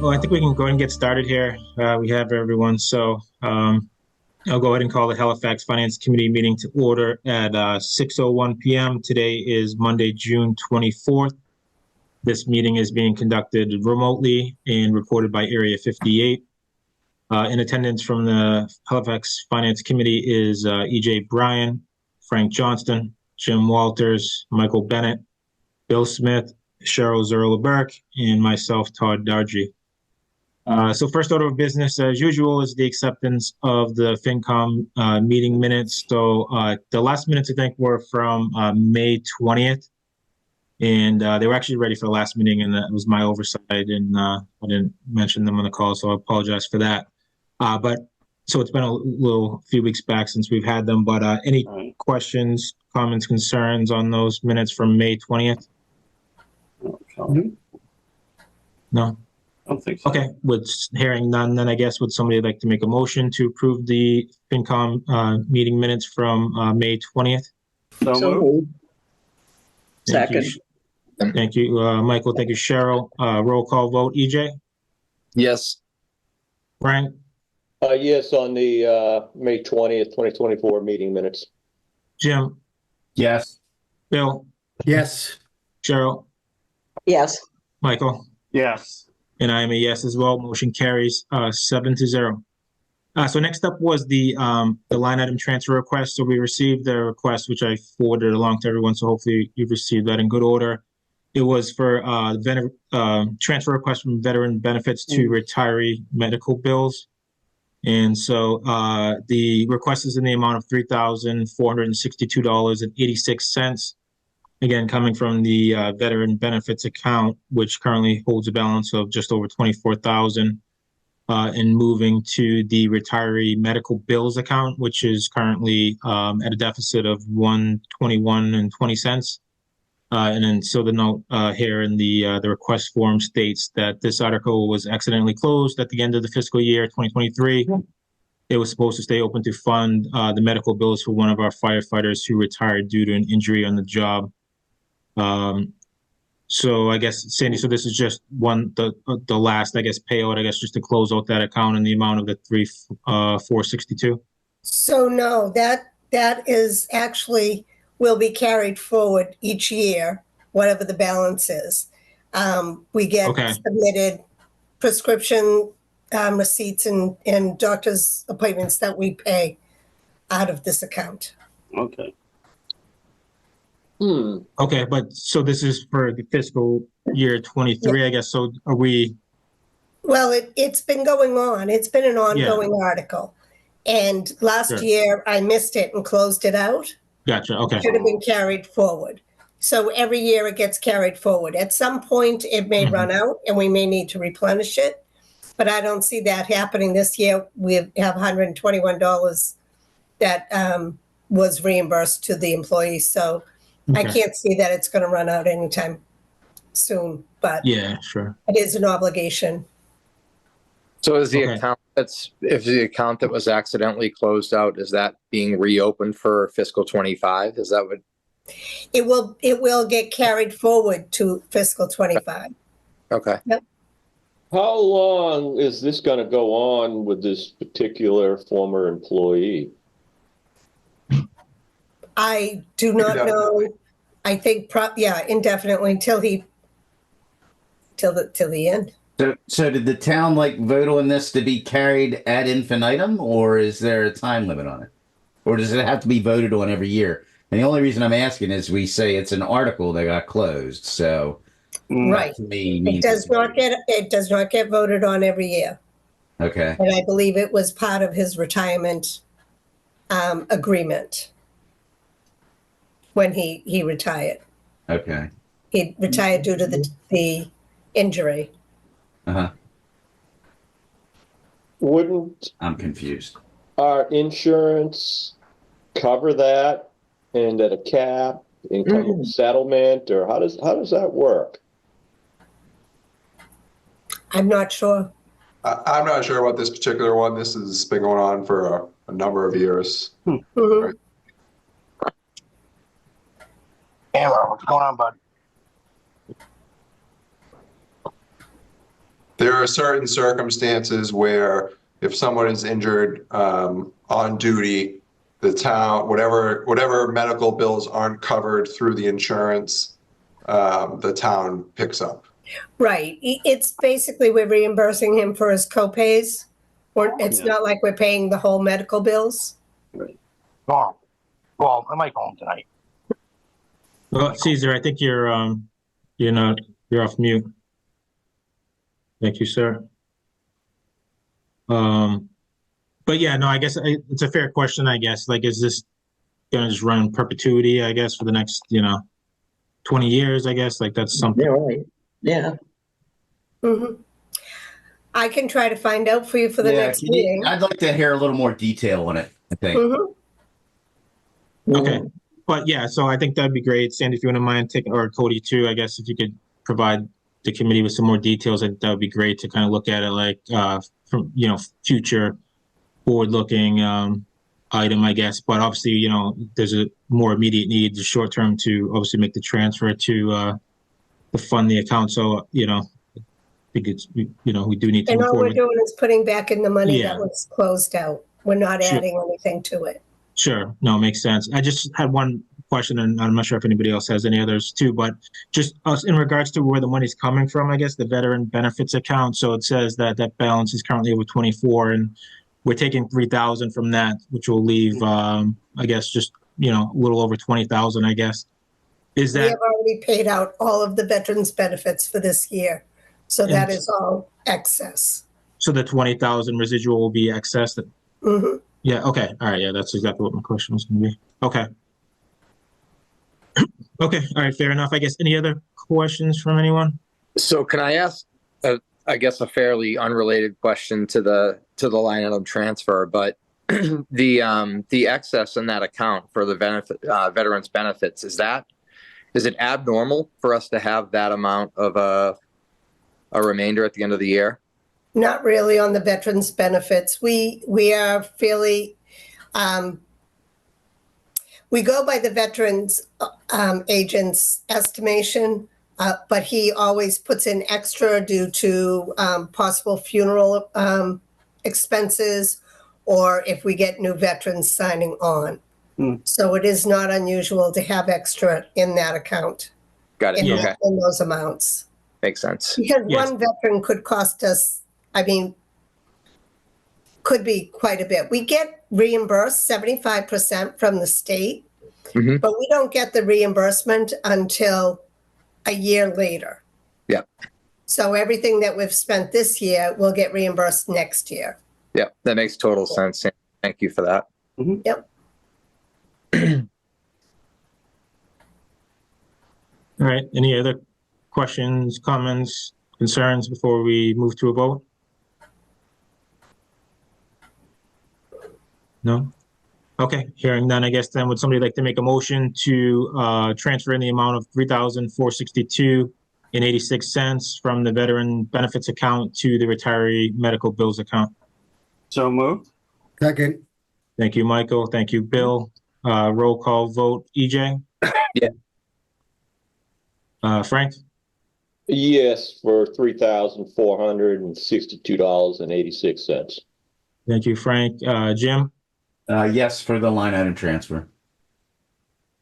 well, I think we can go ahead and get started here. We have everyone, so I'll go ahead and call the Halifax Finance Committee meeting to order at 6:01 p.m. Today is Monday, June 24th. This meeting is being conducted remotely and recorded by Area 58. In attendance from the Halifax Finance Committee is E.J. Bryan, Frank Johnston, Jim Walters, Michael Bennett, Bill Smith, Cheryl Zerla-Burke, and myself, Todd Dargy. So first order of business, as usual, is the acceptance of the FinCom meeting minutes. So the last minutes, I think, were from May 20th. And they were actually ready for the last meeting, and that was my oversight, and I didn't mention them on the call, so I apologize for that. But so it's been a few weeks back since we've had them, but any questions, comments, concerns on those minutes from May 20th? No? I don't think so. Okay, with hearing none, then I guess would somebody like to make a motion to approve the FinCom meeting minutes from May 20th? So moved. Thank Second. you. Thank you, Michael. Thank you, Cheryl. Roll call vote. EJ? Yes. Frank? Yes, on the May 20th, 2024 meeting minutes. Jim? Yes. Bill? Yes. Cheryl? Yes. Michael? Yes. And I am a yes as well. Motion carries 7-0. So next up was the line item transfer request. So we received the request, which I forwarded along to everyone. So hopefully you've received that in good order. It was for transfer request from veteran benefits to retiree medical bills. And so the request is in the amount of $3,462.86. Again, coming from the veteran benefits account, which currently holds a balance of just over $24,000, and moving to the retiree medical bills account, which is currently at a deficit of $121.20. And then so the note here in the request form states that this article was accidentally closed at the end of the fiscal year 2023. It was supposed to stay open to fund the medical bills for one of our firefighters who retired due to an injury on the job. So I guess, Sandy, so this is just the last, I guess, payout, I guess, just to close out that account in the amount of the $3,462. So no, that is actually will be carried forward each year, whatever the balance is. We get submitted prescription receipts and doctor's appointments that we pay out of this account. Okay. Okay, but so this is for the fiscal year 23, I guess. So are we? Well, it's been going on. It's been an ongoing article. And last year I missed it and closed it out. Gotcha. Okay. It should have been carried forward. So every year it gets carried forward. At some point it may run out and we may need to replenish it. But I don't see that happening this year. We have $121 that was reimbursed to the employees. So I can't see that it's going to run out anytime soon, but yeah, sure. It is an obligation. So is the if the account that was accidentally closed out, is that being reopened for fiscal 25? Is that what? It will get carried forward to fiscal 25. Okay. Yep. How long is this going to go on with this particular former employee? I do not know. I think, indefinitely till the end. So did the town vote on this to be carried ad infinitum, or is there a time limit on it, or does it have to be voted on every year? And the only reason I'm asking is we say it's an article that got closed, so right. To me, it does not get voted on every year. Okay. And I believe it was part of his retirement agreement when he retired. Okay. He retired due to the injury. Wouldn't I'm confused. our insurance cover that and at a cap and come with a settlement, or how does that work? I'm not sure. I'm not sure about this particular one. This has been going on for a number of years. Mm-hmm. Amber, what's going on, bud? there are certain circumstances where if someone is injured on duty, the town, whatever medical bills aren't covered through the insurance, the town picks up. Right. It's basically we're reimbursing him for his co-pays, or it's Yeah. not like we're paying the whole medical bills. Well, I might go home tonight. Well, Caesar, I think you're off mute. Thank you, sir. But yeah, no, I guess it's a fair question, I guess. Like, is this gonna just run in perpetuity, I guess, for the next, 20 years, I guess? Like, that's something. Yeah, right. Yeah. Hmm. I can try to find out for you for the next meeting. I'd like to hear a little more detail on it, I think. Mhm. Okay. But yeah, so I think that'd be great. Sandy, if you wouldn't mind taking, or Cody too, I guess if you could provide the committee with some more details, that would be great to kind of look at it like from, future forward-looking item, I guess. But obviously, there's a more immediate need, the short term, to obviously make the transfer to fund the account. So, I think it's, we do need to And move all we're forward. doing is putting back in the money Yeah. that was closed out. We're not Sure. adding anything to it. Sure. No, makes sense. I just had one question, and I'm not sure if anybody else has any others too, but just us in regards to where the money's coming from, I guess, the veteran benefits account. So it says that balance is currently over 24, and we're taking 3,000 from that, which will leave, I guess, just, a little over 20,000, I guess. Is We that, have already paid out all of the veterans' benefits for this year. So that And- is all excess. so the 20,000 residual will be excess? Hmm. Yeah. Okay. All right. Yeah. That's exactly what my question was going to be. Okay. Okay. All right. Fair enough. I guess any other questions from anyone? So can I ask, I guess, a fairly unrelated question to the line item transfer, but the excess in that account for the veterans benefits, is it abnormal for us to have that amount of a remainder at the end of the year? Not really on the veterans' benefits. We are fairly, we go by the veterans agent's estimation, but he always puts in extra due to possible funeral expenses, or if we get new veterans signing on. So it is not unusual to have extra in that account, Got it. in, Okay. in those amounts. Makes sense. Because Yes. one veteran could cost us, could be quite a bit. We get reimbursed 75% from the state, Mhm. but we don't get the reimbursement until a year later. Yep. So everything that we've spent this year will get reimbursed next year. Yep. That makes total sense. Thank you for that. Yep. All right. Any other questions, comments, concerns before we move to a vote? No? Okay, hearing none, I guess then would somebody like to make a motion to transfer in the amount of $3,462.86 from the veteran benefits account to the retiree medical bills account? So moved. Second. Thank you, Michael. Thank you, Bill. Roll call vote. EJ? Yeah. Frank? Yes, for $3,462.86. Thank you, Frank. Jim? Yes, for the line item transfer.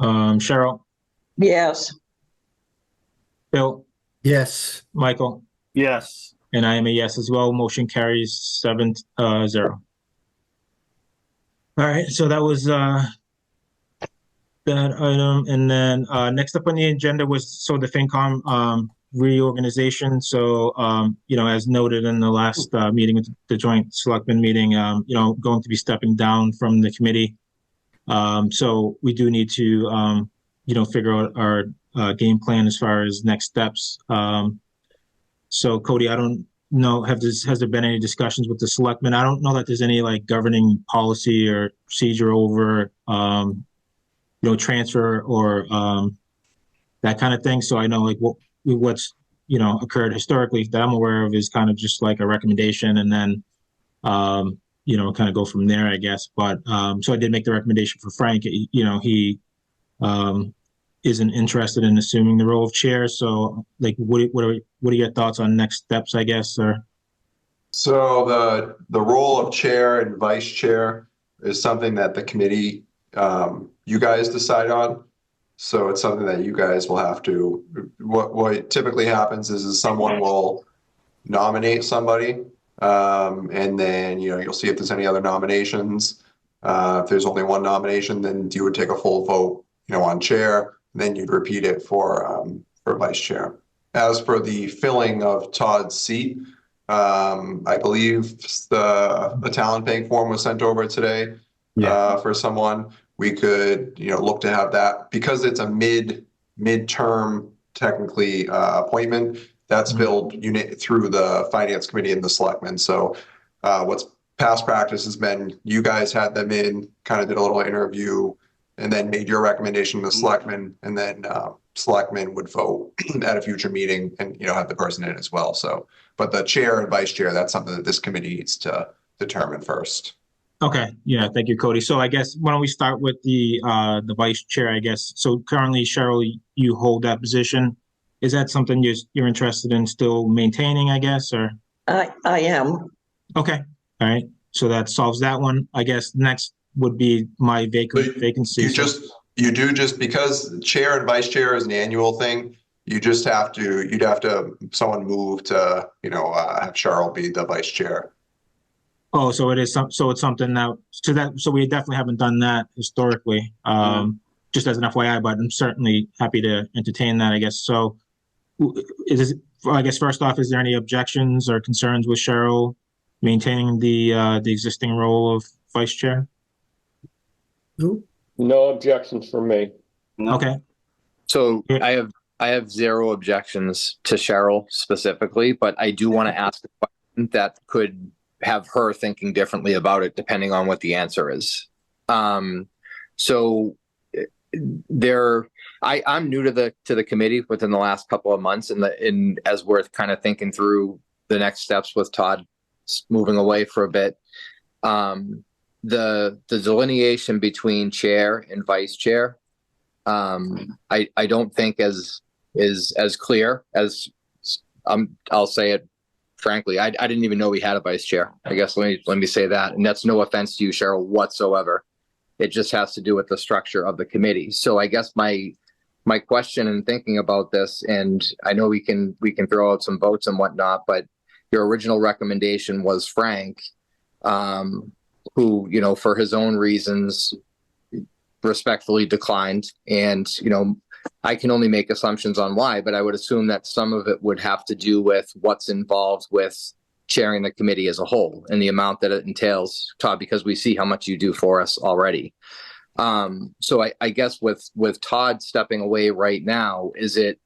Cheryl? Yes. Bill? Yes. Michael? Yes. And I am a yes as well. Motion carries 7-0. All right, so that was that item. And then next up on the agenda was the FinCom reorganization. So, as noted in the last meeting with the joint selectmen meeting, going to be stepping down from the committee. So we do need to, figure out our game plan as far as next steps. So Cody, I don't know, has there been any discussions with the selectmen? I don't know that there's any like governing policy or procedure over, transfer or that kind of thing. So I know like what's occurred historically that I'm aware of is kind of just like a recommendation, and then kind of go from there, I guess. But so I did make the recommendation for Frank. He isn't interested in assuming the role of chair. So like, what are your thoughts on next steps, I guess, or So the role of chair and vice chair is something that the committee, you guys decide on. So it's something that you guys will have to, what typically happens is someone will nominate somebody. And then, you'll see if there's any other nominations. If there's only one nomination, then you would take a full vote, on chair, then you'd repeat it for vice chair. As for the filling of Todd's seat, I believe the talent bank form was sent over today. For someone. We could, look to have that, because it's a midterm technically appointment that's filled through the finance committee and the selectmen. So what's past practice has been, you guys had them in, kind of did a little interview, and then made your recommendation to the selectmen, and then selectmen would vote at a future meeting and, have the person in as well. So, but the chair and vice chair, that's something that this committee needs to determine first. Okay, yeah, thank you, Cody. So I guess why don't we start with the vice chair, I guess. So currently, Cheryl, you hold that position. Is that something you're interested in still maintaining, I guess, or? I am. Okay, all right. So that solves that one. I guess next would be my vacancy. You do just because chair and vice chair is an annual thing. You'd have to someone move to, have Cheryl be the vice chair. Oh, so it is so it's something so we definitely haven't done that historically. Just as an FYI, but I'm certainly happy to entertain that, I guess. So I guess first off, is there any objections or concerns with Cheryl maintaining the existing role of vice chair? No objections from me. Okay. So I have zero objections to Cheryl specifically, but I do want to ask a question that could have her thinking differently about it, depending on what the answer is. So I'm new to the committee within the last couple of months, and as we're kind of thinking through the next steps with Todd moving away for a bit, the delineation between chair and vice chair, I don't think is as clear as I'll say it frankly. I didn't even know we had a vice chair. I guess let me say that, and that's no offense to you, Cheryl, whatsoever. It just has to do with the structure of the committee. So I guess my question in thinking about this, and I know we can throw out some votes and whatnot, but your original recommendation was Frank, who, for his own reasons, respectfully declined. And, I can only make assumptions on why, but I would assume that some of it would have to do with what's involved with chairing the committee as a whole and the amount that it entails, Todd, because we see how much you do for us already. So I guess with Todd stepping away right now, is it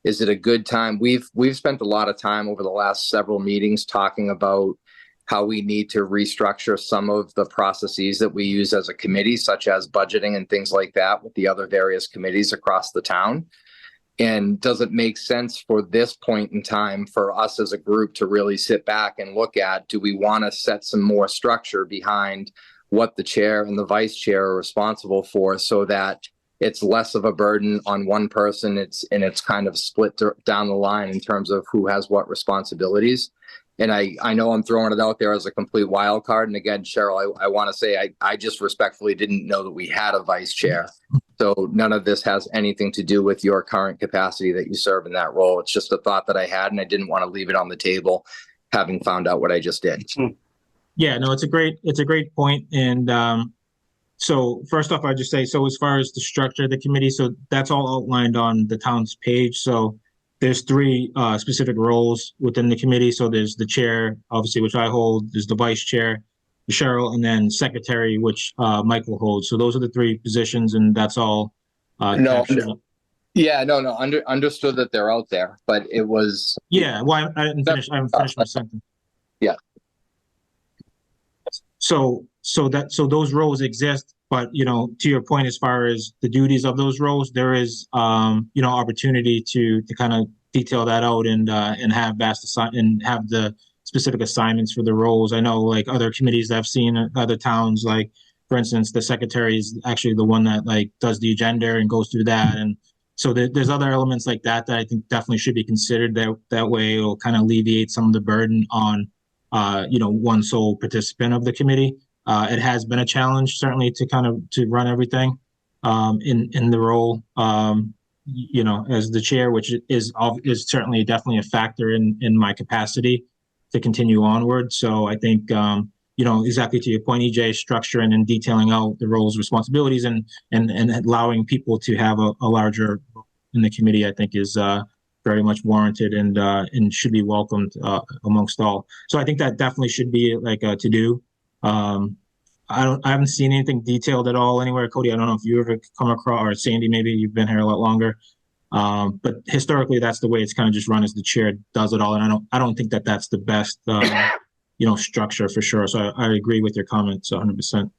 a good time? We've spent a lot of time over the last several meetings talking about how we need to restructure some of the processes that we use as a committee, such as budgeting and things like that with the other various committees across the town. And does it make sense for this point in time for us as a group to really sit back and look at, do we want to set some more structure behind what the chair and the vice chair are responsible for, so that it's less of a burden on one person, it's kind of split down the line in terms of who has what responsibilities? And I know I'm throwing it out there as a complete wild card. And again, Cheryl, I want to say I just respectfully didn't know that we had a vice chair. So none of this has anything to do with your current capacity that you serve in that role. It's just a thought that I had, and I didn't want to leave it on the table, having found out what I just did. Yeah, no, it's a great point. And so first off, I just say, so as far as the structure of the committee, so that's all outlined on the town's page. So there's three specific roles within the committee. So there's the chair, obviously, which I hold. There's the vice chair, Cheryl, and then secretary, which Michael holds. So those are the three positions, and that's all. Understood that they're out there, but it was. Yeah, well, I haven't finished my sentence. Yeah. So those roles exist, but to your point, as far as the duties of those roles, there is opportunity to kind of detail that out and have have the specific assignments for the roles. I know, like, other committees that I've seen in other towns, like, for instance, the secretary is actually the one that, like, does the agenda and goes through that. And so there's other elements like that I think definitely should be considered. That way it'll kind of alleviate some of the burden on one sole participant of the committee. It has been a challenge, certainly, to run everything in the role, as the chair, which is certainly definitely a factor in my capacity to continue onward. So I think, exactly to your point, EJ, structuring and detailing out the roles, responsibilities, and allowing people to have a larger role in the committee, I think is very much warranted and should be welcomed amongst all. So I think that definitely should be like a to-do. I haven't seen anything detailed at all anywhere. Cody, I don't know if you ever come across, or Sandy, maybe you've been here a lot longer. But historically, that's the way it's kind of just run, as the chair does it all. And I don't think that that's the best, structure for sure. So I agree with your comments 100%.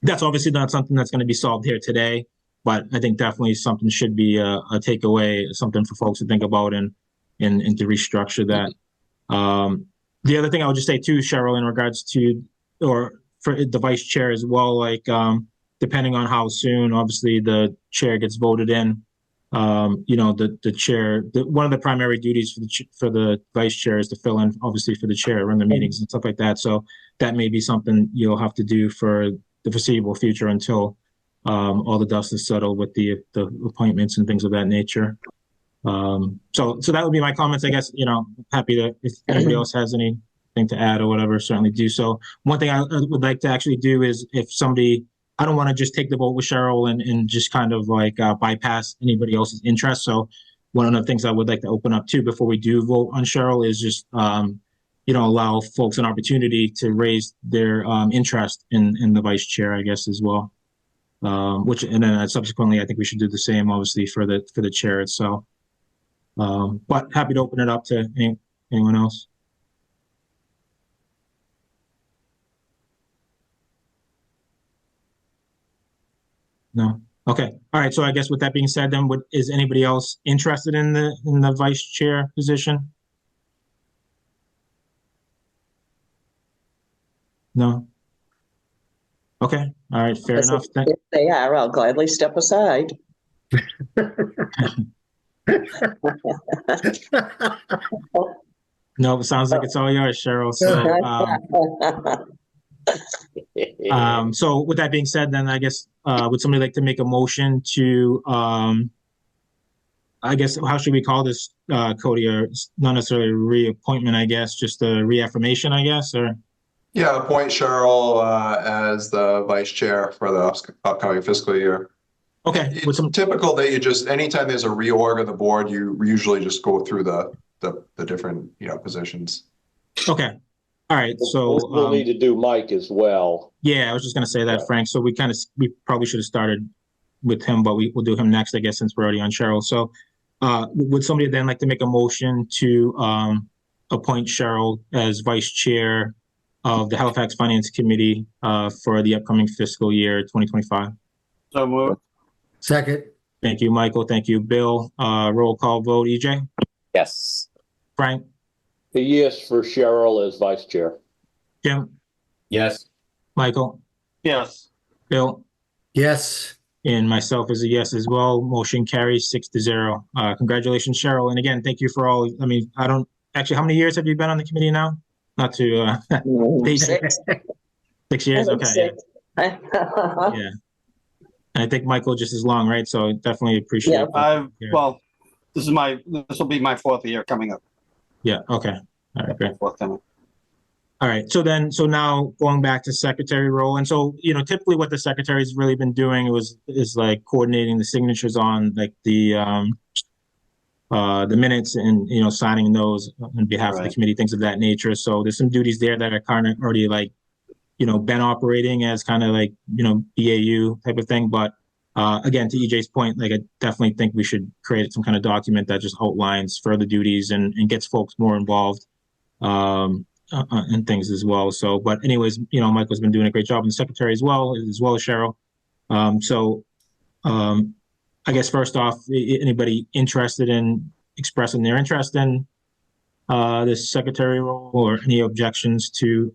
That's obviously not something that's going to be solved here today, but I think definitely something should be a takeaway, something for folks to think about and to restructure that. The other thing I would just say too, Cheryl, in regards to, or for the vice chair as well, like, depending on how soon, obviously, the chair gets voted in, the chair, one of the primary duties for the vice chair is to fill in, obviously, for the chair, run the meetings and stuff like that. So that may be something you'll have to do for the foreseeable future until all the dust is settled with the appointments and things of that nature. So that would be my comments, I guess. Happy to, if anybody else has anything to add or whatever, certainly do so. One thing I would like to actually do is, if somebody, I don't want to just take the vote with Cheryl and just kind of like bypass anybody else's interest. So one of the things I would like to open up to before we do vote on Cheryl is just, allow folks an opportunity to raise their interest in the vice chair, I guess, as well. And then subsequently, I think we should do the same, obviously, for the chair itself. But happy to open it up to anyone else. No. Okay. All right. So I guess with that being said, then, is anybody else interested in the vice chair position? No. Okay. All right. Fair enough. If they are, I'll gladly step aside. No, it sounds like it's all yours, Cheryl. So with that being said, then I guess would somebody like to make a motion to I guess, how should we call this, Cody? Or not necessarily a reappointment, I guess, just a reaffirmation, I guess, or? Yeah, appoint Cheryl as the vice chair for the upcoming fiscal year. Okay. It's typical that you just, anytime there's a reorg of the board, you usually just go through the different, positions. Okay. All right. So we'll need to do Mike as well. Yeah, I was just going to say that, Frank. So we probably should have started with him, but we'll do him next, I guess, since we're already on Cheryl. So would somebody then like to make a motion to appoint Cheryl as vice chair of the Halifax Finance Committee for the upcoming fiscal year 2025? So moved. Second. Thank you, Michael. Thank you, Bill. Roll call vote. EJ? Yes. Frank? A yes for Cheryl as vice chair. Jim? Yes. Michael? Yes. Bill? Yes. And myself is a yes as well. Motion carries 6-0. Congratulations, Cheryl. And again, thank you for all. I mean, I don't actually, how many years have you been on the committee now? Not to Six. 6 years. Okay. Six. Yeah. Yeah. And I think Michael just as long, right? So definitely appreciate it. Well, this will be my fourth year coming up. Yeah. Okay. All right. Great. Fourth coming. All right. So now going back to secretary role. And so, typically what the secretary's really been doing is like coordinating the signatures on like the minutes and, signing those on behalf of the committee, things of that nature. So there's some duties there that are kind of already like, been operating as kind of like, BAU type of thing. But again, to EJ's point, like I definitely think we should create some kind of document that just outlines further duties and gets folks more involved and things as well. So, but anyways, Michael's been doing a great job, and the secretary as well as Cheryl. I guess first off, anybody interested in expressing their interest in this secretary role, or any objections to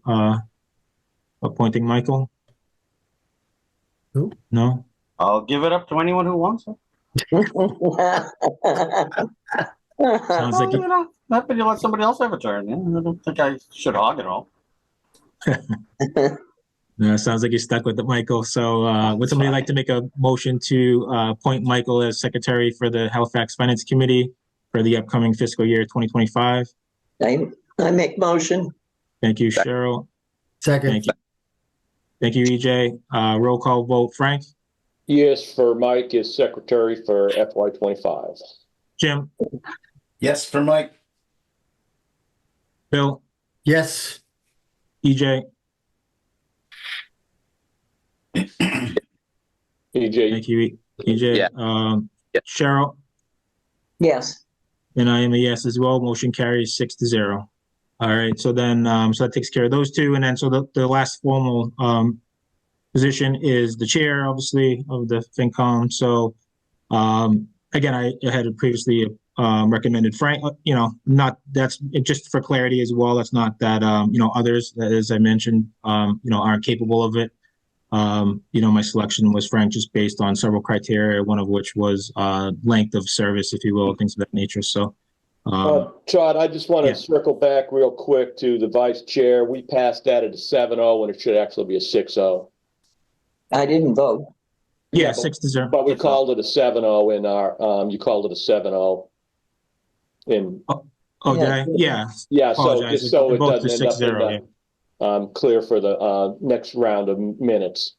appointing Michael? No? I'll give it up to anyone who wants it. Sounds like You know, happy to let somebody else have a turn. Yeah, I don't think I should hog it all. no, sounds like you're stuck with it, Michael. So, would somebody like to make a motion to appoint Michael as secretary for the Halifax Finance Committee for the upcoming fiscal year 2025? I make motion. Thank you, Cheryl. Second. Thank you. Thank you, EJ. Roll call vote. Frank, Yes, for Mike as secretary for FY25. Jim, Yes, for Mike. Bill, Yes. EJ. EJ, Thank you, EJ. Yeah. Yeah. Cheryl, Yes. and I am a yes as well. Motion carries 6-0. All right. So then, so that takes care of those two. And then, so the last formal position is the chair, obviously, of the FinCom. So, again, I had previously recommended Frank. Not that's just for clarity as well. That's not that others, as I mentioned, aren't capable of it. My selection was Frank just based on several criteria, one of which was length of service, if you will, things of that nature. So, Todd, I just want to yeah. circle back real quick to the vice chair. We passed that at a 7-0 when it should actually be a 6-0. I didn't vote. Yeah, but- 6-0. But we called it a 7-0 in our, you called it a 7-0. In, Oh, did I? Yeah. yeah, so Apologize. just so They're it both doesn't the end up 6-0, in the, clear for the next round of minutes.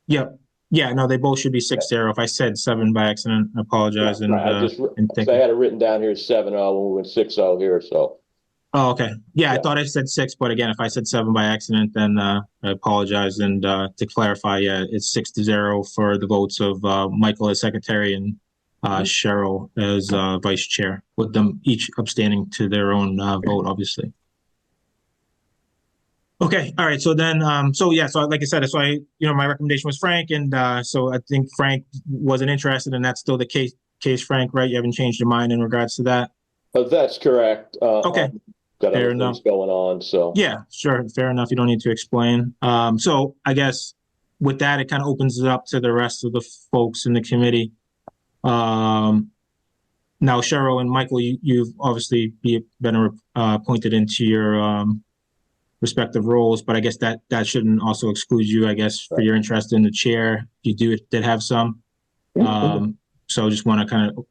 Yep. Yeah, no, they both should be 6-0. If I said 7 by accident, I apologize. And, Right, and thank I you. had it written down here 7-0 when we went 6-0 here, so. Oh, okay. Yeah, I Yeah. thought I said 6, but again, if I said 7 by accident, then I apologize. And to clarify, yeah, it's 6-0 for the votes of Michael as secretary and Cheryl as vice chair, with them each abstaining to their own vote, obviously. Okay, all right. So then, so like I said, that's why my recommendation was Frank, and so I think Frank wasn't interested, and that's still the case, Frank, right? You haven't changed your mind in regards to that. That's correct. Okay. Got Fair other enough. things going on, so. Yeah, sure, fair enough. You don't need to explain. So I guess with that, it kind of opens it up to the rest of the folks in the committee. Now, Cheryl and Michael, you've obviously been appointed into your respective roles, but I guess that shouldn't also exclude you, I guess, for your interest in the chair. You did have some. So just want to kind of,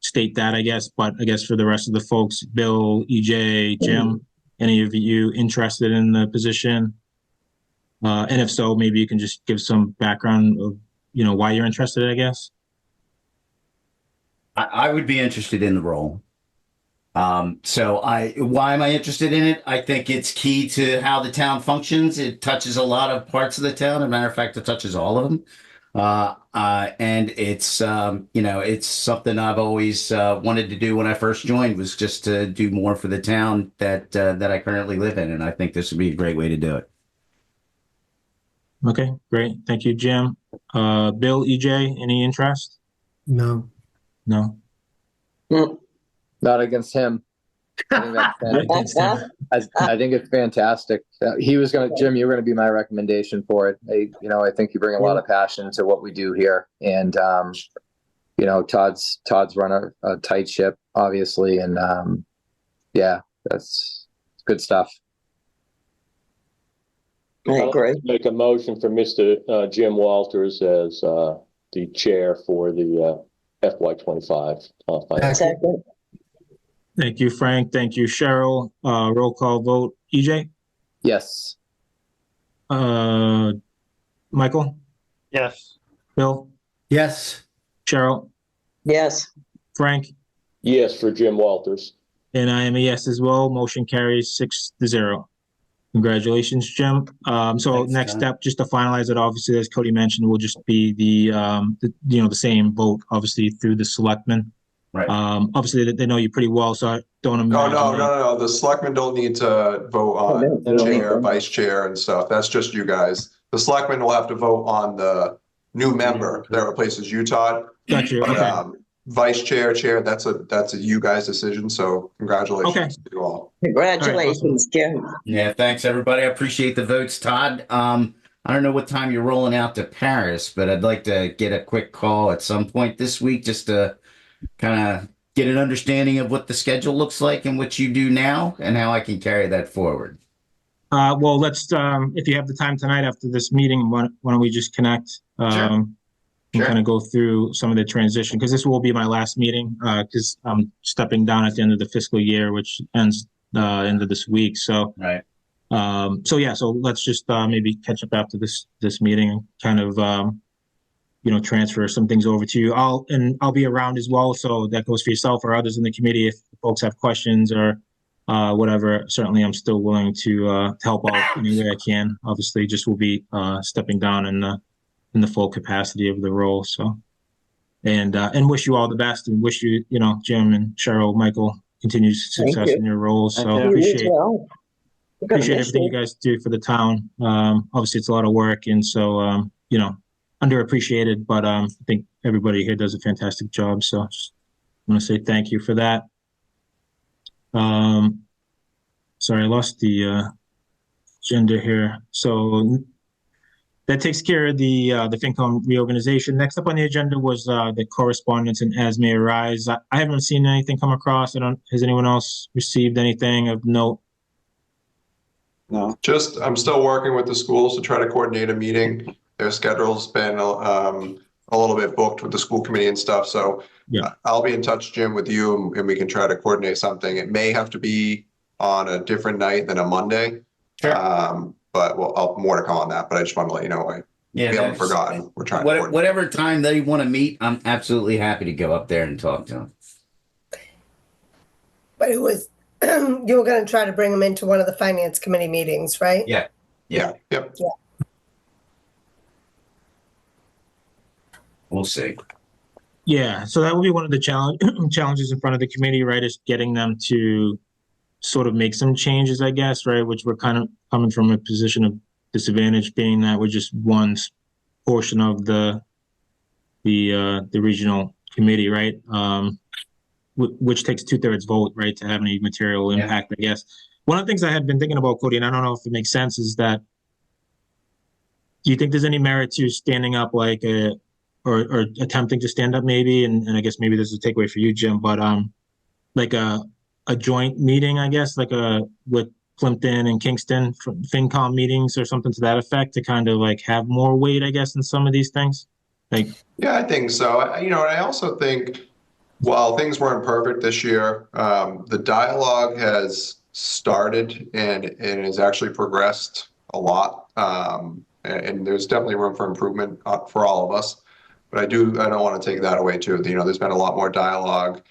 state that, I guess, but I guess for the rest of the folks, Bill, EJ, Jim, any of you interested in the position? And if so, maybe you can just give some background of, why you're interested, I guess. I would be interested in the role. Why am I interested in it? I think it's key to how the town functions. It touches a lot of parts of the town. As a matter of fact, it touches all of them. And it's, it's something I've always wanted to do when I first joined, was just to do more for the town that I currently live in. And I think this would be a great way to do it. Okay, great. Thank you, Jim. Bill, EJ, any interest? No. No. Not against him. I think that's I think it's fantastic. Jim, you were going to be my recommendation for it. I think you bring a lot of passion to what we do here, and Todd's run a tight ship, obviously, and that's good stuff. I agree. Make a motion for Mr. Jim Walters as the chair for the FY25. Second. Thank you, Frank. Thank you, Cheryl. Roll call vote. EJ? Yes. Michael? Yes. Bill? Yes. Cheryl? Yes. Frank? Yes, for Jim Walters. And I am a yes as well. Motion carries 6-0. Congratulations, Jim. So Thanks, next John. step, just to finalize it, obviously, as Cody mentioned, will just be the same vote, obviously, through the selectmen. Right. Obviously, they know you pretty well, so I don't imagine. No. The selectmen don't need to vote on no, chair, no. vice chair and stuff. That's just you guys. The selectmen will have to vote on the new member that replaces you, Todd. Got you. But Okay. vice chair, that's a you guys decision. So congratulations to you all. Congratulations, Jim. Yeah, thanks everybody. I appreciate the votes, Todd. I don't know what time you're rolling out to Paris, but I'd like to get a quick call at some point this week just to kind of get an understanding of what the schedule looks like and what you do now and how I can carry that forward. Well, let's, if you have the time tonight after this meeting, why don't we just connect? And Sure. kind of go through some of the transition, because this will be my last meeting, because I'm stepping down at the end of the fiscal year, which ends end of this week. So, Right. so let's just maybe catch up after this meeting and kind of transfer some things over to you. I'll be around as well, so that goes for yourself or others in the committee. If folks have questions or whatever, certainly I'm still willing to help out any way I can. Obviously, just will be stepping down in the full capacity of the role. So, and wish you all the best, and wish you, Jim and Cheryl, Michael, continued success you. in your roles. Thank So you. You as appreciate well. We're gonna miss everything you guys do for the town. Obviously, it's a lot of work, and so underappreciated, but I think everybody here does a fantastic job. So just want to say thank you for that. Sorry, I lost the agenda here. So that takes care of the FinCom reorganization. Next up on the agenda was the correspondence and as may arise. I haven't seen anything come across. Has anyone else received anything of note? No. I'm still working with the schools to try to coordinate a meeting. Their schedule's been a little bit booked with the school committee and stuff. So Yeah. I'll be in touch, Jim, with you, and we can try to coordinate something. It may have to be on a different night than a Monday. Sure. But I'll more to come on that. But I just want to let you know, we haven't forgotten. We're trying to whatever time they want to meet, I'm absolutely happy to go up there and talk to them. But it was, you were going to try to bring them into one of the finance committee meetings, right? Yeah. Yeah. Yep. Yeah. We'll see. Yeah, so that will be one of the challenges in front of the committee, right? Is getting them to sort of make some changes, I guess, right? Which we're kind of coming from a position of disadvantage, being that we're just one portion of the regional committee, right? Which takes 2/3 vote, right, to have any material impact, I guess. One of the things I had been thinking about, Cody, and I don't know if it makes sense, is that do you think there's any merit to standing up like or attempting to stand up maybe, and I guess maybe this is a takeaway for you, Jim, but like a joint meeting, I guess, like with Plimpton and Kingston FinCom meetings or something to that effect, to kind of like have more weight, I guess, in some of these things? Yeah, I think so. And I also think while things weren't perfect this year, the dialogue has started and has actually progressed a lot. And there's definitely room for improvement for all of us. But I don't want to take that away too. There's been a lot more dialogue.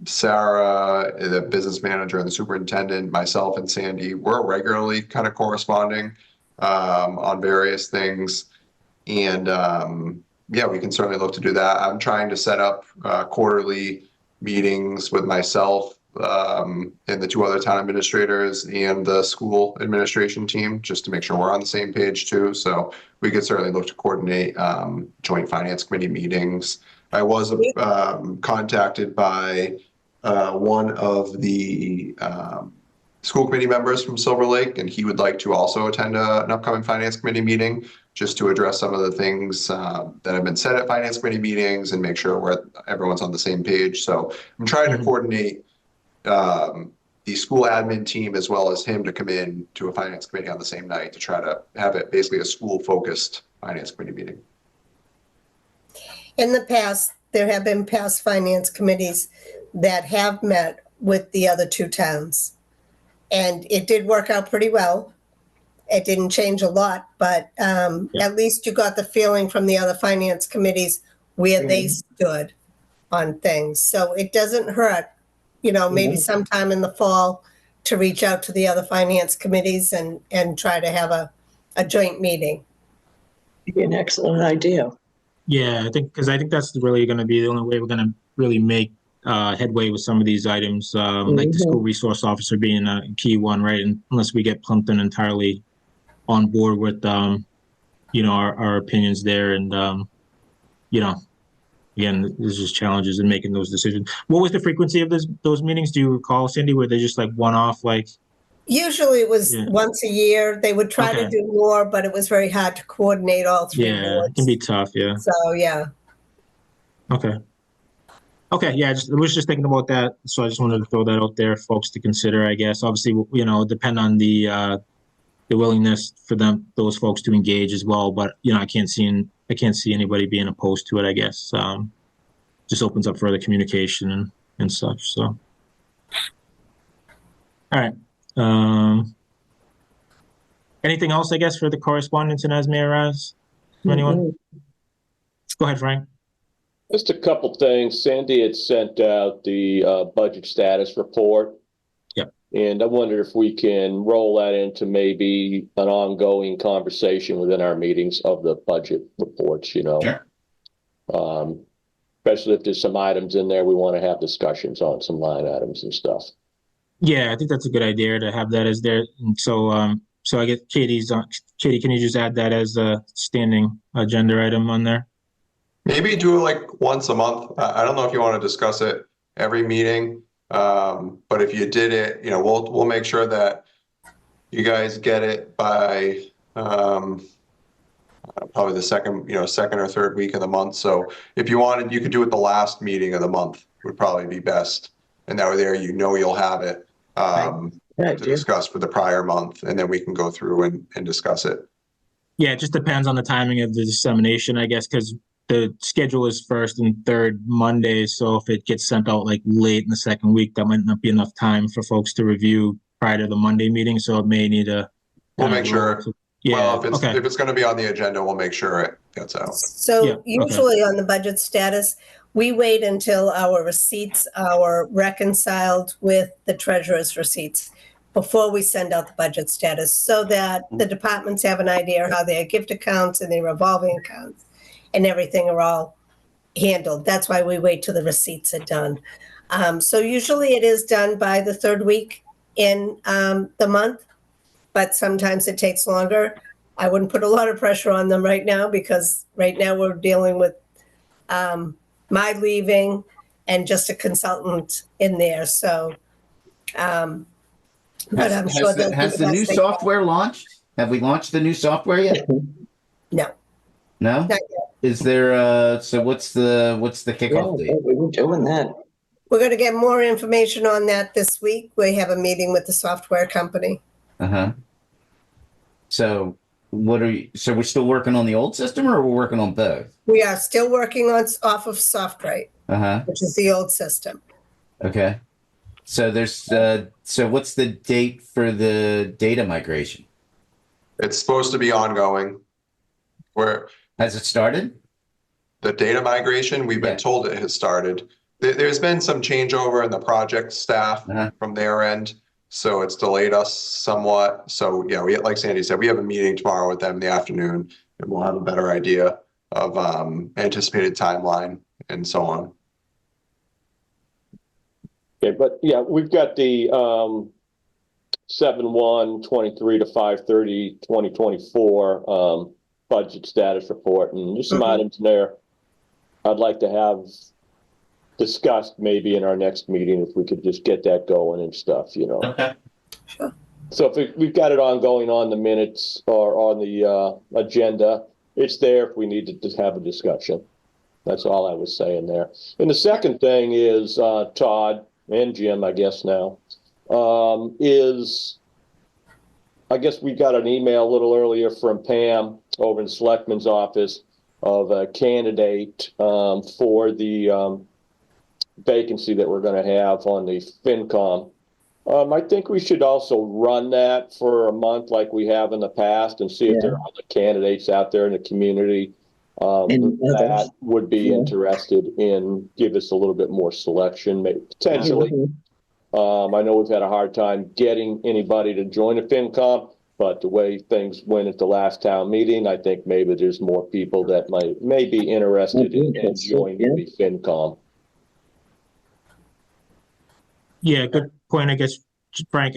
Sarah, the business manager, and the superintendent, myself and Sandy, we're regularly kind of corresponding on various things. And yeah, we can certainly look to do that. I'm trying to set up quarterly meetings with myself and the two other town administrators and the school administration team, just to make sure we're on the same page too. So we could certainly look to coordinate joint finance committee meetings. I was contacted by one of the school committee members from Silver Lake, and he would like to also attend an upcoming finance committee meeting just to address some of the things that have been said at finance committee meetings and make sure everyone's on the same page. So I'm trying to coordinate the school admin team as well as him to come in to a finance committee on the same night to try to have it basically a school-focused finance committee meeting. In the past, there have been past finance committees that have met with the other two towns. And it did work out pretty well. It didn't change a lot, but at least you got the feeling from the other finance committees where they stood on things. So it doesn't hurt, maybe sometime in the fall to reach out to the other finance committees and try to have a joint meeting. An excellent idea. Yeah, I think that's really going to be the only way we're going to really make headway with some of these items, like the school resource officer being a key one, right? And unless we get Plimpton entirely on board with, our opinions there, and again, there's just challenges in making those decisions. What was the frequency of those meetings? Do you recall, Cindy? Were they just like one-off, like? Usually it was once a year. They would try to do more, but it was very hard to coordinate all three boards. It can be tough, yeah. So, yeah. Okay. Okay, yeah, I was just thinking about that, so I just wanted to throw that out there, folks, to consider, I guess. Obviously, depend on the willingness for those folks to engage as well, but, I can't see anybody being opposed to it, I guess. Just opens up further communication and such, so. All right. Anything else, I guess, for the correspondence and as may arise from anyone? Go ahead, Frank. Just a couple things. Sandy had sent out the budget status report. Yep. And I wonder if we can roll that into maybe an ongoing conversation within our meetings of the budget reports, Sure. Especially if there's some items in there we want to have discussions on, some line items and stuff. Yeah, I think that's a good idea to have that as there. And so I guess Katie, can you just add that as a standing agenda item on there? Maybe do it like once a month. I don't know if you want to discuss it every meeting, but if you did it, we'll make sure that you guys get it by probably the second or third week of the month. So if you wanted, you could do it the last meeting of the month would probably be best, and that way there you'll have it to discuss for the prior month, and then we can go through and discuss it. Yeah, it just depends on the timing of the dissemination, I guess, because the schedule is first and third Mondays. So if it gets sent out like late in the second week, that might not be enough time for folks to review prior to the Monday meeting. So it may need to. We'll make sure. Yeah. Well, if it's going to be on the agenda, we'll make sure it gets out. So usually on the budget status, we wait until our receipts are reconciled with the treasurer's receipts before we send out the budget status, so that the departments have an idea how their gift accounts and their revolving accounts and everything are all handled. That's why we wait till the receipts are done. So usually it is done by the third week in the month, but sometimes it takes longer. I wouldn't put a lot of pressure on them right now, because right now we're dealing with my leaving and just a consultant in there. So, but I'm sure that has the new software launched? Have we launched the new software yet? No. No? Not yet. Is there so what's the kickoff date? We were doing that. We're going to get more information on that this week. We have a meeting with the software company. Uh-huh. So so we're still working on the old system, or we're working on both? We are still working off of SoftWrite, Uh-huh. which is the old system. Okay. So there's so what's the date for the data migration? It's supposed to be ongoing. Has it started? The data migration, we've been told it has started. There's been some changeover in the project staff from their end, so it's delayed us somewhat. So yeah, like Sandy said, we have a meeting tomorrow with them in the afternoon, and we'll have a better idea of anticipated timeline and so on. Okay, but yeah, we've got the 7/1/23 to 5/30/2024 budget status report, and there's some items in there I'd like to have discussed maybe in our next meeting, if we could just get that going and stuff, Okay. Sure. So if we've got it ongoing on the minutes or on the agenda, it's there if we need to just have a discussion. That's all I was saying there. And the second thing is, Todd and Jim, I guess now, I guess we got an email a little earlier from Pam over in the Selectman's office of a candidate for the vacancy that we're going to have on the FinCom. I think we should also run that for a month like we have in the past, and see if there are other candidates out there in the community that would be interested in give us a little bit more selection, maybe potentially. I know we've had a hard time getting anybody to join the FinCom, but the way things went at the last town meeting, I think maybe there's more people that may be interested in joining the FinCom. Yeah, good point, I guess, Frank.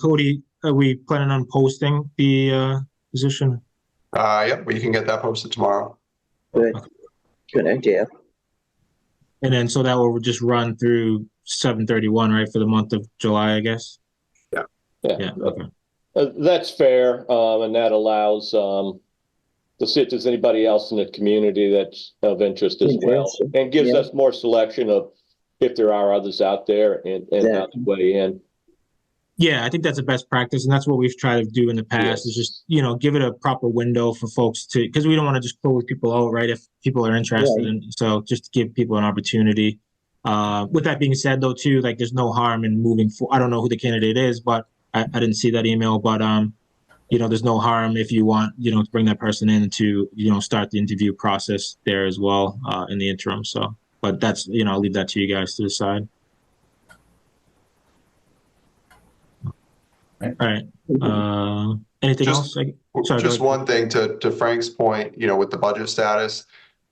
Cody, are we planning on posting the position? Yeah, we can get that posted tomorrow. Good. Good idea. And then so that will just run through 7/31, right, for the month of July, I guess? Yeah. Yeah, okay. That's fair, and that allows to see if there's anybody else in the community that's of interest as well. Interesting. And gives Yeah. us more selection of if there are others out there and how to weigh in. Yeah, I think that's the best practice, and that's what we've tried to do in the past. Yes. Is just give it a proper window for folks to, because we don't want to just close people out, right? If people are interested, Right. so just to give people an opportunity. With that being said, though, too, like there's no harm in moving for. I don't know who the candidate is, but I didn't see that email. But there's no harm if you want, to bring that person in to, start the interview process there as well in the interim. So, but that's, I'll leave that to you guys to decide. All right. Anything else? Sorry, Just one thing to Frank's point, with the budget status.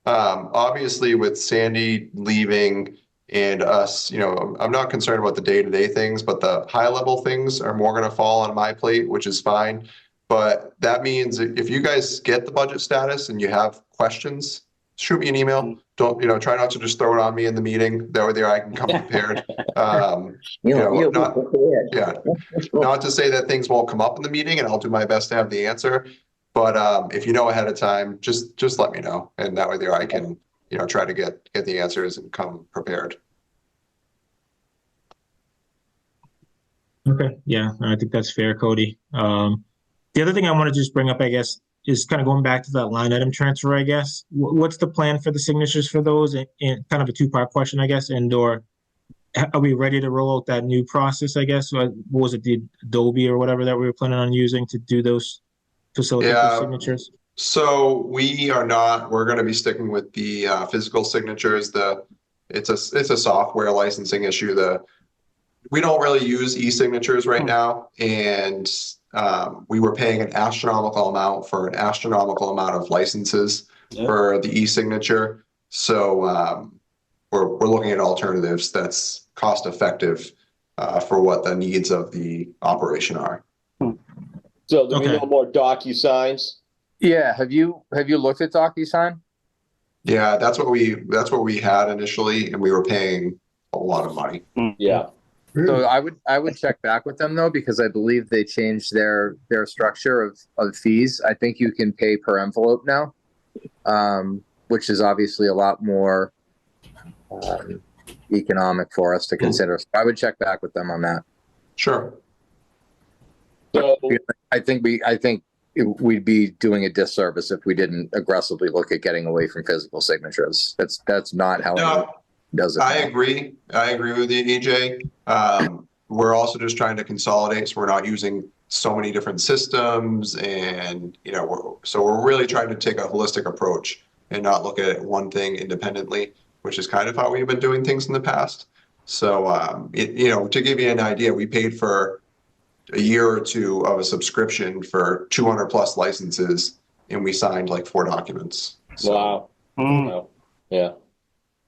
Obviously, with Sandy leaving and us, I'm not concerned about the day-to-day things, but the high-level things are more going to fall on my plate, which is fine. But that means if you guys get the budget status and you have questions, shoot me an email. Don't, try not to just throw it on me in the meeting. That way there I can come prepared. Not to say that things won't come up in the meeting, and I'll do my best to have the answer. But if you know ahead of time, just let me know, and that way there I can, try to get the answers and come prepared. Okay. Yeah, I think that's fair, Cody. The other thing I want to just bring up, I guess, is kind of going back to that line item transfer, I guess. What's the plan for the signatures for those? And kind of a two-part question, I guess, or are we ready to roll out that new process, I guess? What was it, the Adobe or whatever that we were planning on using to do those, facilitate those signatures? So we are not, we're going to be sticking with the physical signatures. It's a software licensing issue. We don't really use e-signatures right now. And we were paying an astronomical amount for an astronomical amount of licenses for the e-signature. So we're looking at alternatives that's cost effective for what the needs of the operation are. So there'll be no more DocuSigns? Yeah. Have you looked at DocuSign? Yeah, that's what we had initially, and we were paying a lot of money. Yeah. So I would check back with them though, because I believe they changed their structure of fees. I think you can pay per envelope now, which is obviously a lot more economic for us to consider. So I would check back with them on that. Sure. So I think we'd be doing a disservice if we didn't aggressively look at getting away from physical signatures. That's not how it does it. I agree with you, EJ. We're also just trying to consolidate, so we're not using so many different systems, and we're really trying to take a holistic approach and not look at one thing independently, which is kind of how we've been doing things in the past. So to give you an idea, we paid for a year or two of a subscription for 200 plus licenses, and we signed like 4 documents. So, wow. Yeah.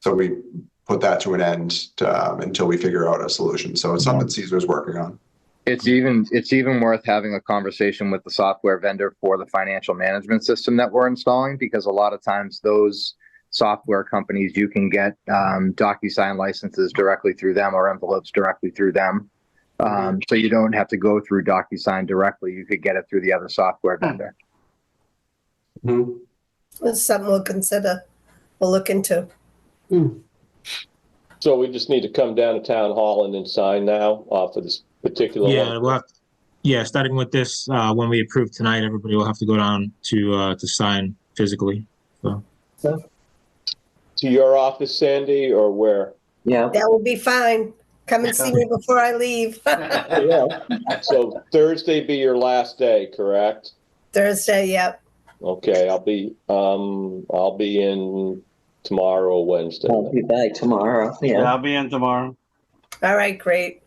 So we put that to an end until we figure out a solution. So it's something Caesar's working on. It's even worth having a conversation with the software vendor for the financial management system that we're installing, because a lot of times those software companies, you can get DocuSign licenses directly through them or envelopes directly through them. So you don't have to go through DocuSign directly. You could get it through the other software vendor. Mm-hmm. That's something we'll consider. We'll look into. So we just need to come down to town hall and then sign now for this particular one? Starting with this, when we approve tonight, everybody will have to go down to sign physically. So. To your office, Sandy, or where? Yeah. That will be fine. Come and see me before I leave. So Thursday be your last day, correct? Thursday, yep. Okay, I'll be in tomorrow or Wednesday. I'll be back tomorrow. Yeah, Yeah. I'll be in tomorrow. All right, great.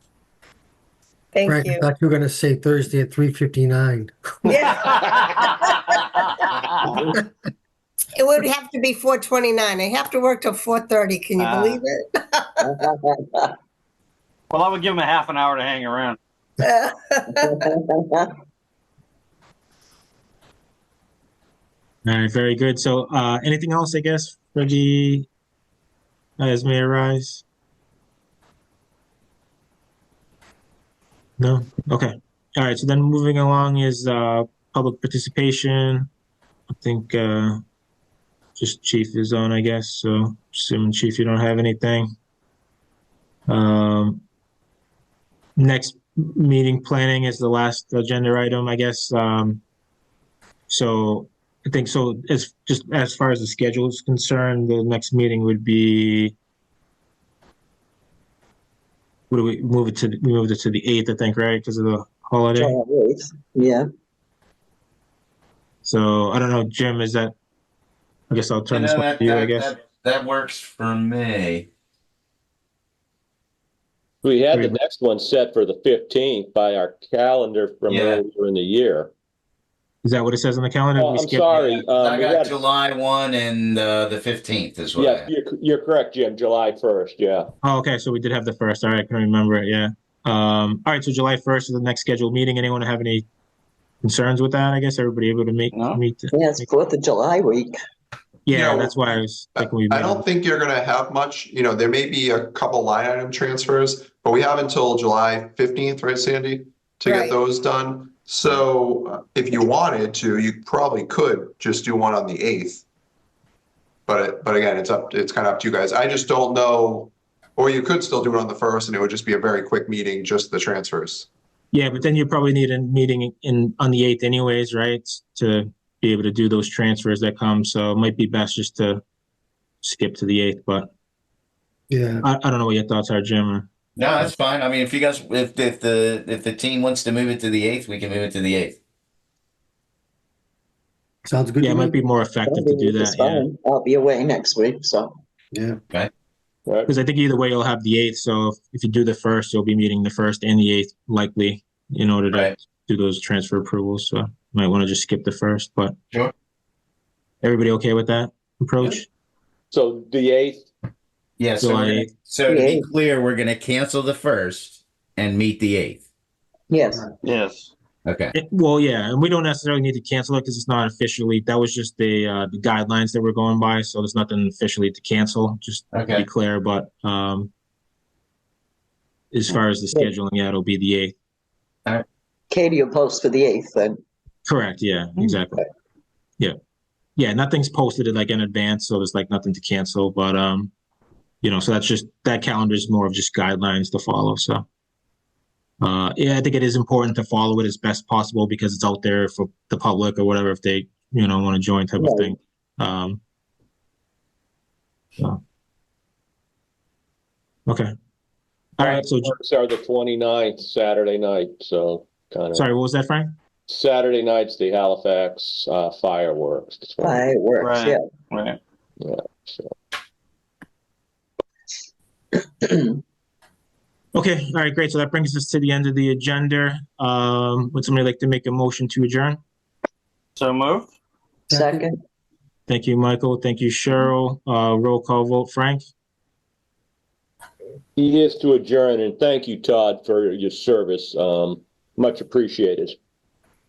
Thank Frank, you. I thought you were going to say Thursday at 3:59. Yeah. It would have to be 4:29. I have to work till 4:30. Can you believe it? Well, I would give him a half an hour to hang around. All right, very good. So anything else, I guess, for the as may arise? No? Okay. All right, so then moving along is public participation. I think just Chief is on, I guess. So, assuming Chief, you don't have anything. Next meeting planning is the last agenda item, I guess. So I think so. As far as the schedule is concerned, the next meeting would be. What do we move it to? We moved it to the 8th, I think, right? Because of the holiday. July 8th. Yeah. So I don't know, Jim. Is that? I guess I'll turn this one to you. I guess. That works for me. We had the next one set for the 15th by our calendar from Yeah. earlier in the year. Is that what it says on the calendar? Oh, I'm sorry. I we got had- July 1 and the 15th as well. Yes, you're correct, Jim. July 1st. Yeah. Oh, okay. So we did have the first. All right, I can remember it. Yeah. All right. So July 1st is the next scheduled meeting. Anyone have any concerns with that? I guess everybody able to meet. No. meet Yeah, it's 4th of July week. Yeah, Yeah, that's why I was thinking we. I don't think you're going to have much. There may be a couple line item transfers, but we have until July 15th, right, Sandy, to Right. get those done. So if you wanted to, you probably could just do one on the 8th. But again, it's kind of up to you guys. I just don't know, or you could still do it on the 1st, and it would just be a very quick meeting, just the transfers. Yeah, but then you probably need a meeting on the 8th anyways, right? To be able to do those transfers that come. So it might be best just to skip to the 8th, but Yeah. I don't know what your thoughts are, Jim. No, that's fine. I mean, if you guys, if the team wants to move it to the 8th, we can move it to the 8th. Sounds good. Yeah, it to might me. be more effective to do It's that. Yeah. fine. I'll be away next week, so. Yeah. Right. Because I think either way you'll have the 8th. So if you do the 1st, you'll be meeting the 1st and the 8th likely in order to Right. do those transfer approvals. So you might want to just skip the 1st, but Sure. everybody okay with that approach? So the 8th. Yeah. So, July 8th. so to be Yeah. clear, we're going to cancel the 1st and meet the 8th. Yes. Yes. Okay. Well, yeah, and we don't necessarily need to cancel it because it's not officially. That was just the guidelines that we're going by, so there's nothing officially to cancel. Just to Okay. be clear, but as far as the scheduling, yeah, it'll be the 8th. Katie will post for the 8th then. Correct. Yeah. Exactly. Yeah. Yeah. Nothing's posted like in advance, so there's like nothing to cancel. But so that's just that calendar is more of just guidelines to follow. So. Yeah, I think it is important to follow it as best possible because it's out there for the public or whatever if they, want to join type of Right. thing. Okay. All right. So, Fireworks are the 29th, Saturday night. So kind of. sorry, what was that, Frank? Saturday night's the Halifax fireworks. The 20th. Fireworks, Right. yeah. Right. Yeah. So. Okay. All right. Great. So that brings us to the end of the agenda. Would somebody like to make a motion to adjourn? So moved. Second. Thank you, Michael. Thank you, Cheryl. Roll call vote, Frank. He is to adjourn, and thank you, Todd, for your service. Much appreciated.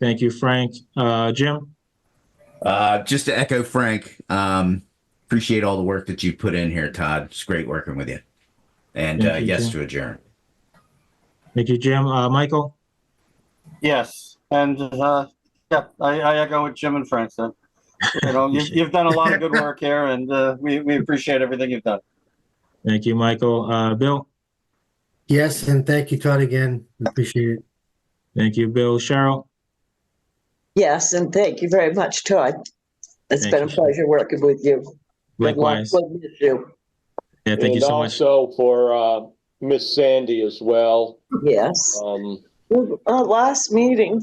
Thank you, Frank. Jim. Just to echo Frank, appreciate all the work that you put in here, Todd. It's great working with you. And Thank you, yes Jim. to adjourn. Thank you, Jim. Michael. Yes. And yeah, I echo what Jim and Frank said. You've done a lot of good work here, and we appreciate everything you've done. Thank you, Michael. Bill. Yes, and thank you, Todd, again. We appreciate it. Thank you, Bill. Cheryl. Yes, and thank you very much, Todd. It's Thank been a you. pleasure working with you. Likewise. We'll miss you. Yeah, thank you so much. Also for Miss Sandy as well. Yes. Our Last meeting.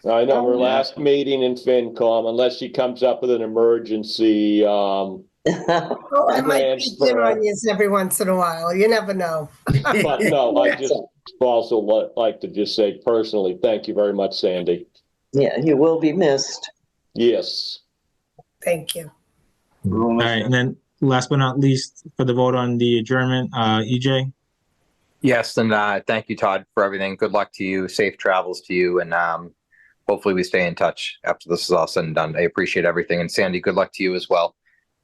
I know her Oh. last meeting in FinCom, unless she comes up with an emergency. Oh, I might peek in on you every once in a while. You never know. But no, I just also like to just say personally, thank you very much, Sandy. Yeah, you will be missed. Yes. Thank you. All right, and then last but not least, for the vote on the adjournment, EJ. Yes, and thank you, Todd, for everything. Good luck to you. Safe travels to you, and hopefully we stay in touch after this is all said and done. I appreciate everything, and Sandy, good luck to you as well.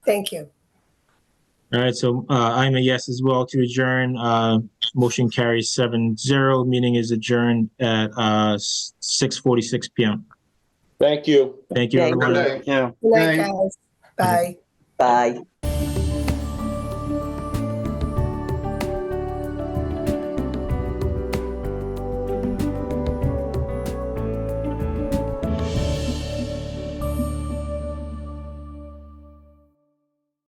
Thank you. All right, so I'm a yes as well to adjourn. Motion carries 7-0. Meeting is adjourned at 6:46 p.m. Thank you. Thank you, Thank everyone. Good you. day. Thank you. Good night, Night. guys. Bye. Bye.